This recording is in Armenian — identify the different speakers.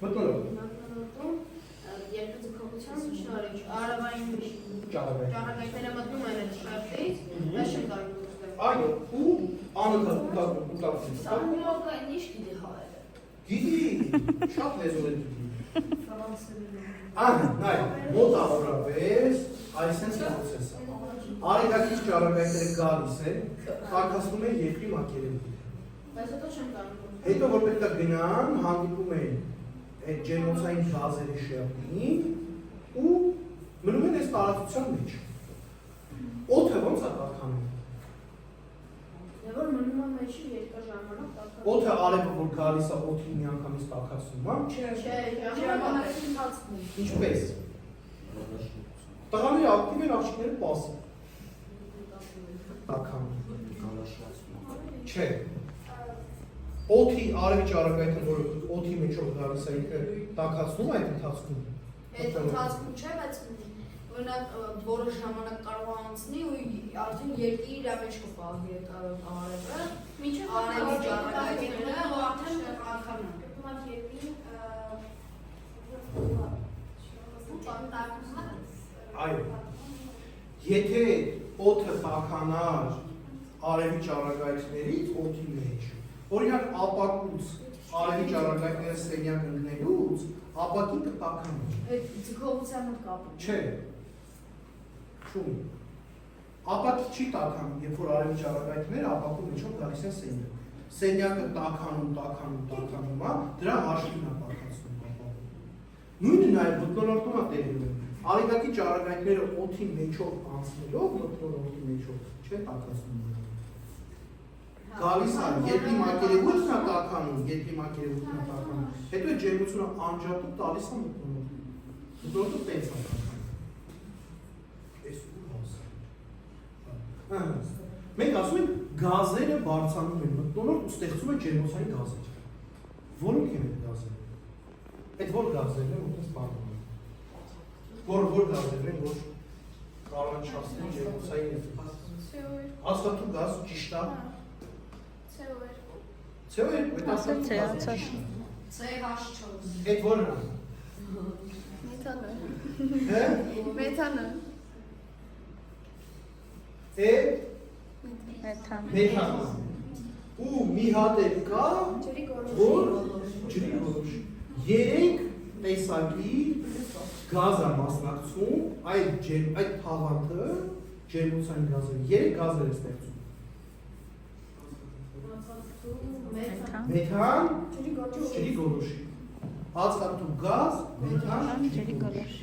Speaker 1: Մտնոլորտում երկու ձգողության շնորհիվ արավային ճառագայթները մտնում են այդ շերտից, դա չեն կարող ուտել։
Speaker 2: Այո, ու անը ուտակցին։
Speaker 1: Սակումոկը ինչ գիտի հարերը։
Speaker 2: Գիտի, շատ լեզու է գիտի։ Նայ, մոտավորապես այսպես process է։ Արեգակից ճառագայթները գալիս են, տաքացնում են երկրի մակերևույթ։
Speaker 1: Բայց հետո չեմ կարող։
Speaker 2: Հետո որ պետք է գնան, հանդիպում են այդ ջերմոցային գազերի շերտին ու մնում են այս տարածության մեջ։ Օդը ոնց է տաքանում։
Speaker 1: Եվ որ մնում է մեջի երկար ժամանակ տաքանում։
Speaker 2: Օդը արևը որ գալիս է օդին միանգամից տաքացնում, հա։
Speaker 1: Չէ, ժամանակի ընթացքում։
Speaker 2: Ինչպես։ Տղաները ակտիվ են, աղջիկները պասիվ։ Տաքանում։ Չէ։ Օդի արևի ճառագայթը, որ օդի մեջով գալիս է, ինքը տաքացնում է այդ ընթացքում։
Speaker 1: Այդ ընթացքում չէ, բայց օրինակ որոշ ժամանակ կարող է անցնի ու արդեն երկրի իր մեջ կպահի այդ արևը։ Մինչև արևի ճառագայթները արդեն ականում են։
Speaker 2: Այո։ Եթե օդը տաքանար արևի ճառագայթներից օդի մեջ, օրինակ ապակուց արևի ճառագայթները սենյակ ընկնելուց ապակին կտաքանար։
Speaker 1: Այդ ձգողության հետ կապ։
Speaker 2: Չէ։ Չունի։ Ապակի չի տաքանում, երբ որ արևի ճառագայթները ապակու մեջով գալիս են սենյակ։ Սենյակը տաքանում, դրա հաշվին է տաքացնում ապակու։ Նույնը նաև մթնոլորտում է տեղի ունենում։ Արեգակի ճառագայթները օդի մեջով անցնելով մթնոլորտի մեջով չէ տաքացնում։ Գալիս է երկրի մակերևույթն է տաքանում, հետո այդ ջերմությունը անջատում տալիս է մթնոլորտին։ Մթնոլորտը տենց է տաքանում։ Այս ու հաս։ Մենք ասում ենք գազերը բարձրանում են մթնոլորտ ու ստեղծում են ջերմոցային գազեր։ Որոնք են այդ գազերը։ Այդ որ գազերն են, որտեղ սպառնում են։ Որ գազերն են, որ կարող են չասնել ջերմոցային էֆեկտ։ Աստղաթու գազ ճիշտ է։ CO2, այդ ասել
Speaker 1: CH4։
Speaker 2: Այդ որն է։
Speaker 1: Մեթանը։
Speaker 2: Հե։
Speaker 1: Մեթանը։
Speaker 2: Մեթան։ Ու մի հատ էլ կա, որ ջրի գոլորշ։ 3 տեսակի գազ է մասնակցում, այդ թաղանթը ջերմոցային գազերը, 3 գազեր է ստեղծում։ Մեթան, ջրի գոլորշ։ Աստղաթու գազ, մեթան, ջրի գոլորշ։